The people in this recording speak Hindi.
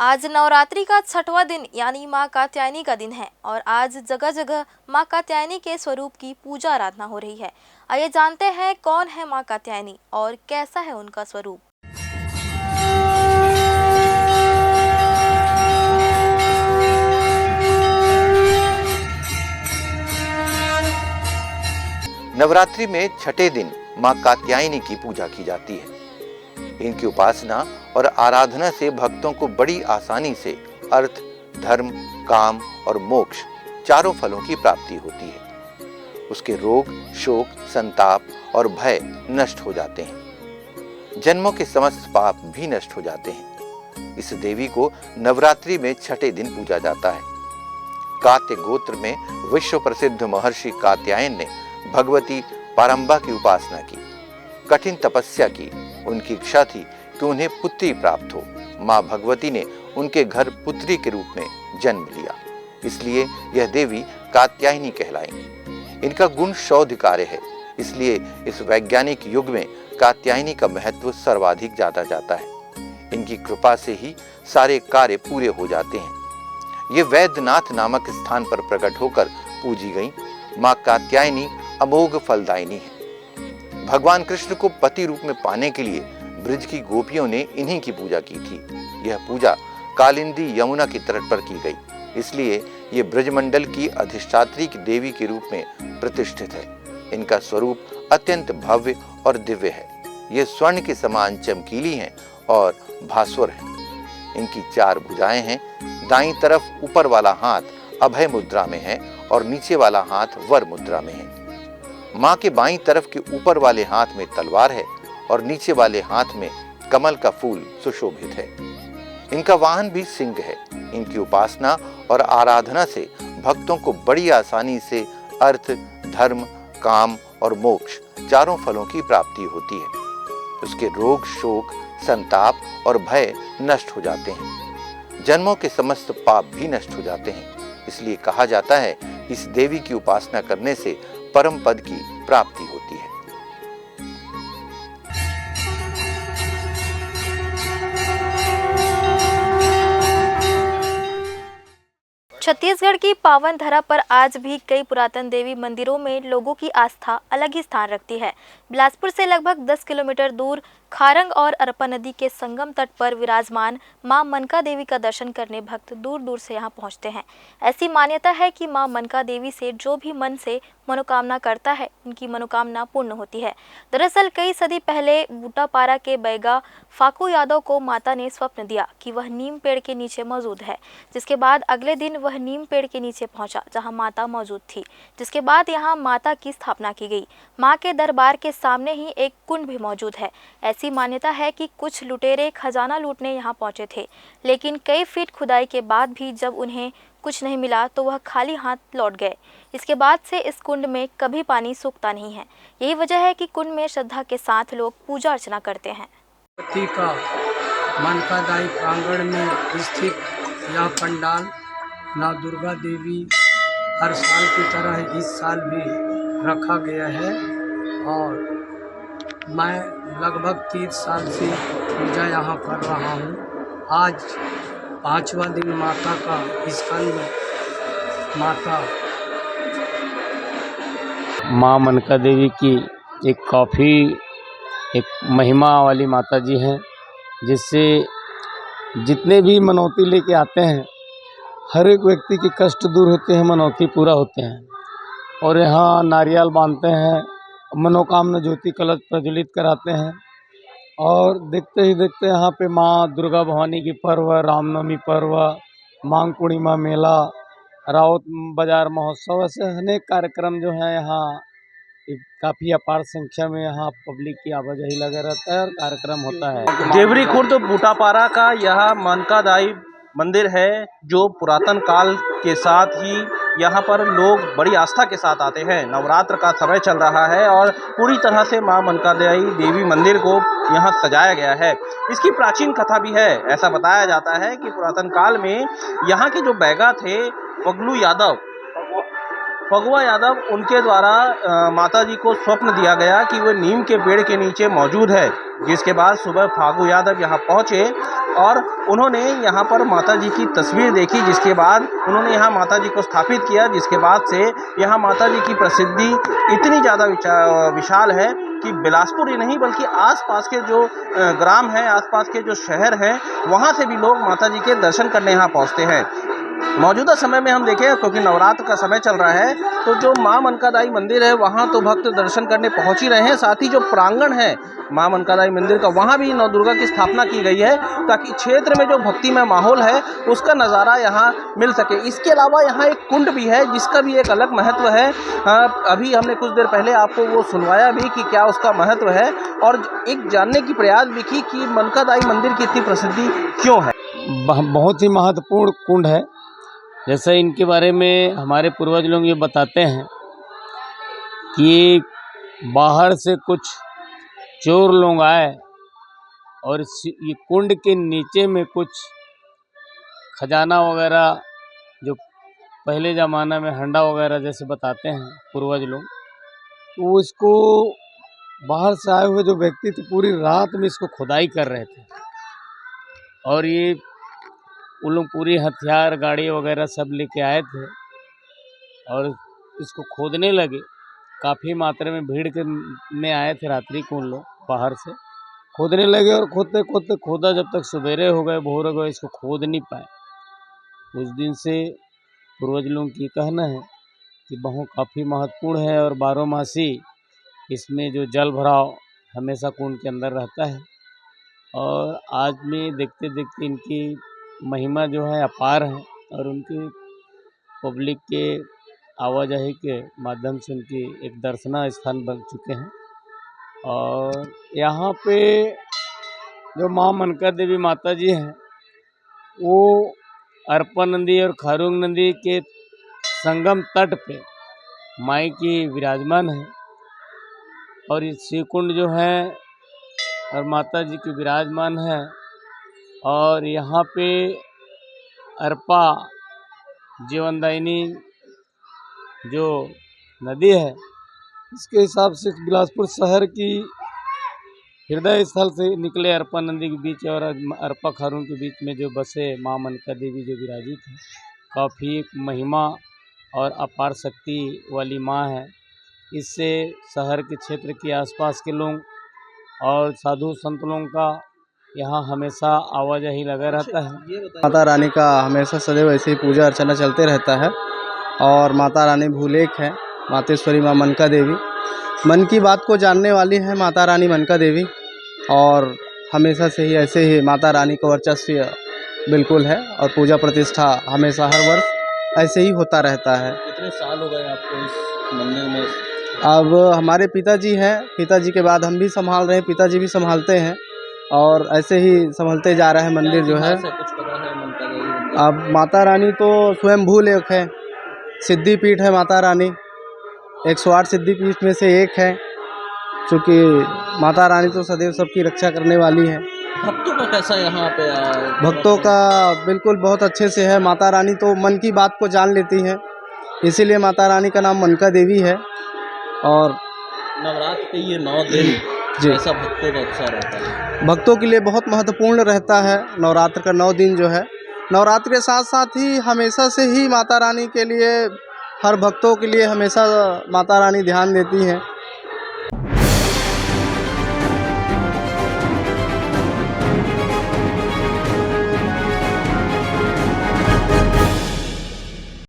आज नवरात्रि का 6वां दिन यानी मां कात्यायनी का दिन है और आज जगह जगह मां कात्यायनी के स्वरूप की पूजा आराधना हो रही है। आइए जानते हैं कौन है मां कात्यायनी और कैसा है उनका स्वरूप। नवरात्रि में छठे दिन मां कात्यायनी की पूजा की जाती है। इनकी उपासना और आराधना से भक्तों को बड़ी आसानी से अर्थ, धर्म, काम और मोक्ष चारों फलों की प्राप्ति होती है। उसके रोग, शोक, संताप और भय नष्ट हो जाते हैं। जन्मों के समस्त पाप भी नष्ट हो जाते हैं। इस देवी को नवरात्रि में छठे दिन पूजा जाता है। कात्य गोत्र में विश्व प्रसिद्ध महर्षि कात्यायन ने भगवती पारंबा की उपासना की, कठिन तपस्या की। उनकी इच्छा थी कि उन्हें पुत्री प्राप्त हो। मां भगवती ने उनके घर पुत्री के रूप में जन्म लिया, इसलिए यह देवी कात्यायनी कहलाई। इनका गुण शौधकार्य है, इसलिए इस वैज्ञानिक युग में कात्यायनी का महत्व सर्वाधिक जाना जाता है। इनकी कृपा से ही सारे कार्य पूरे हो जाते हैं। ये वैद्यनाथ नामक स्थान पर प्रकट होकर पूजी गई मां कात्यायनी अमोघ फलदायिनी है। भगवान कृष्ण को पति रूप में पाने के लिए ब्रज की गोपियों ने इन्हीं की पूजा की थी। यह पूजा कालिंदी यमुना की तट पर की गई, इसलिए ये ब्रजमंडल की अधिष्ठात्री की देवी के रूप में प्रतिष्ठित है। इनका स्वरूप अत्यंत भव्य और दिव्य है। ये स्वर्ण के समान चमकीली हैं और भास्वर हैं। इनकी 4 भुजाएं हैं। दाईं तरफ ऊपर वाला हाथ अभय मुद्रा में है और नीचे वाला हाथ वर मुद्रा में है। मां के बाईं तरफ के ऊपर वाले हाथ में तलवार है और नीचे वाले हाथ में कमल का फूल सुशोभित है। इनका वाहन भी सिंह है। इनकी उपासना और आराधना से भक्तों को बड़ी आसानी से अर्थ, धर्म, काम और मोक्ष चारों फलों की प्राप्ति होती है। उसके रोग, शोक, संताप और भय नष्ट हो जाते हैं। जन्मों के समस्त पाप भी नष्ट हो जाते हैं। इसलिए कहा जाता है कि इस देवी की उपासना करने से परम पद की प्राप्ति होती है। छत्तीसगढ़ की पावन धरा पर आज भी कई पुरातन देवी मंदिरों में लोगों की आस्था अलग ही स्थान रखती है। बिलासपुर से लगभग 10 किलोमीटर दूर खारंग और अरपा नदी के संगम तट पर विराजमान मां मनका देवी का दर्शन करने भक्त दूर दूर से यहां पहुंचते हैं। ऐसी मान्यता है कि मां मनका देवी से जो भी मन से मनोकामना करता है, उनकी मनोकामना पूर्ण होती है। दरअसल कई सदी पहले बूटापारा के बैगा फाकू यादव को माता ने स्वप्न दिया कि वह नीम पेड़ के नीचे मौजूद है, जिसके बाद अगले दिन वह नीम पेड़ के नीचे पहुंचा जहां माता मौजूद थी, जिसके बाद यहां माता की स्थापना की गई। मां के दरबार के सामने ही एक कुंड भी मौजूद है। ऐसी मान्यता है कि कुछ लुटेरे खजाना लूटने यहां पहुंचे थे, लेकिन कई फीट खुदाई के बाद भी जब उन्हें कुछ नहीं मिला तो वह खाली हाथ लौट गए। इसके बाद से इस कुंड में कभी पानी सूखता नहीं है। यही वजह है कि कुंड में श्रद्धा के साथ लोग पूजा अर्चना करते हैं। का मनकादायी प्रांगण में स्थित यह पंडाल नौ दुर्गा देवी हर साल की तरह इस साल भी रखा गया है और मैं लगभग 30 साल से पूजा यहाँ कर रहा हूँ। आज 5वां दिन माता का स्कंद माता माँ मनका देवी की एक महिमा वाली माता जी हैं, जिससे जितने भी मनौती लेके आते हैं हर एक व्यक्ति के कष्ट दूर होते हैं, मनौती पूरा होते हैं। और यहाँ नारियल बांधते हैं, मनोकामना ज्योति कलश प्रज्वलित कराते हैं और देखते ही देखते यहाँ पे माँ दुर्गा भवानी की पर्व, रामनवमी पर्व, मांग पूर्णिमा मेला, राउत बाजार महोत्सव, ऐसे अनेक कार्यक्रम जो हैं यहाँ काफ़ी अपार संख्या में यहाँ पब्लिक की आवाजाही लगा रहता है और कार्यक्रम होता है। देवरी खुर्द बूटापारा का यह मनकादायी मंदिर है, जो पुरातन काल के साथ ही यहाँ पर लोग बड़ी आस्था के साथ आते हैं। नवरात्र का समय चल रहा है और पूरी तरह से मां मनकादायी देवी मंदिर को यहाँ सजाया गया है। इसकी प्राचीन कथा भी है। ऐसा बताया जाता है कि पुरातन काल में यहाँ के जो बैगा थे फगलू यादव, फगुआ यादव उनके द्वारा माता जी को स्वप्न दिया गया कि वो नीम के पेड़ के नीचे मौजूद है, जिसके बाद सुबह फागू यादव यहाँ पहुँचे और उन्होंने यहाँ पर माता जी की तस्वीर देखी, जिसके बाद उन्होंने यहाँ माता जी को स्थापित किया, जिसके बाद से यहाँ माता जी की प्रसिद्धि इतनी ज़्यादा विशाल है कि बिलासपुर ही नहीं बल्कि आसपास के जो ग्राम हैं, आसपास के जो शहर हैं, वहाँ से भी लोग माता जी के दर्शन करने यहाँ पहुँचते हैं। मौजूदा समय में हम देखें, क्योंकि नवरात्र का समय चल रहा है, तो जो मां मनकादाई मंदिर है वहां तो भक्त दर्शन करने पहुंच ही रहे हैं, साथ ही जो प्रांगण है मां मनकादाई मंदिर का वहां भी नव दुर्गा की स्थापना की गई है ताकि क्षेत्र में जो भक्तिमय माहौल है उसका नज़ारा यहां मिल सके। इसके अलावा यहां एक कुंड भी है जिसका भी एक अलग महत्व है। अभी हमने कुछ देर पहले आपको वो सुनवाया भी कि क्या उसका महत्व है और एक जानने की प्रयास भी की कि मनकादाई मंदिर की इतनी प्रसिद्धि क्यों है। बहुत ही महत्वपूर्ण कुंड है। जैसे इनके बारे में हमारे पूर्वज लोग ये बताते हैं कि बाहर से कुछ चोर लोग आए और ये कुंड के नीचे में कुछ खजाना वगैरह, जो पहले ज़माना में हंडा वगैरह जैसे बताते हैं पूर्वज लोग, तो इसको बाहर से आए हुए जो व्यक्ति थे पूरी रात में इसको खुदाई कर रहे थे और ये उन लोग पूरी हथियार गाड़ी वगैरह सब लेके आए थे और इसको खोदने लगे। काफ़ी मात्रा में भीड़ के में आए थे रात्रि को, उन लोग बाहर से खोदने लगे और खोदते खोदते खोदा जब तक सवेरे हो गए, भोर हो गए, इसको खोद नहीं पाए। उस दिन से पूर्वज लोगों की कहना है कि बहुत काफ़ी महत्वपूर्ण है और 12 मासी इसमें जो जल भराव हमेशा कुंड के अंदर रहता है और आज में देखते देखते इनकी महिमा जो है अपार है और उनकी पब्लिक के आवाजाही के माध्यम से उनकी एक दर्शनीय स्थान बन चुके हैं। और यहाँ पे जो मां मनका देवी माता जी हैं वो अरपा नदी और खारुंग नदी के संगम तट पे माई की विराजमान है और ये श्रीकुंड जो है और माता जी की विराजमान है और यहाँ पे अरपा जीवनदायिनी जो नदी है इसके हिसाब से बिलासपुर शहर की हृदय स्थल से निकले अरपा नदी के बीच और अरपा खारून के बीच में जो बसे मां मनका देवी जो विराजित है, काफ़ी एक महिमा और अपार शक्ति वाली मां है। इससे शहर के क्षेत्र के आसपास के लोग और साधु संत लोगों का यहाँ हमेशा आवाजाही लगा रहता है। माता रानी का हमेशा सदैव ऐसे ही पूजा अर्चना चलते रहता है और माता रानी भूलेख है, मातेश्वरी माँ मनका देवी मन की बात को जानने वाली है माता रानी मनका देवी और हमेशा से ही ऐसे ही माता रानी का वर्चस्व बिल्कुल है और पूजा प्रतिष्ठा हमेशा हर वर्ष ऐसे ही होता रहता है। कितने साल हो गए आपको इस मंदिर में? अब हमारे पिताजी हैं, पिताजी के बाद हम भी संभाल रहे हैं, पिताजी भी संभालते हैं और ऐसे ही संभलते जा रहा है मंदिर जो है। कुछ पता है मनका देवी? अब माता रानी तो स्वयं भूलेख है, सिद्धिपीठ है माता रानी, 108 सिद्धिपीठ में से एक है, क्योंकि माता रानी तो सदैव सबकी रक्षा करने वाली है। भक्तों का कैसा यहाँ पे? भक्तों का बिल्कुल बहुत अच्छे से है। माता रानी तो मन की बात को जान लेती हैं, इसीलिए माता रानी का नाम मनका देवी है। और नवरात्र के ये 9 दिन जी ऐसा भक्तों का उत्साह रहता है? भक्तों के लिए बहुत महत्वपूर्ण रहता है नवरात्र का 9 दिन जो है। नवरात्र के साथ साथ ही हमेशा से ही माता रानी के लिए, हर भक्तों के लिए हमेशा माता रानी ध्यान देती हैं।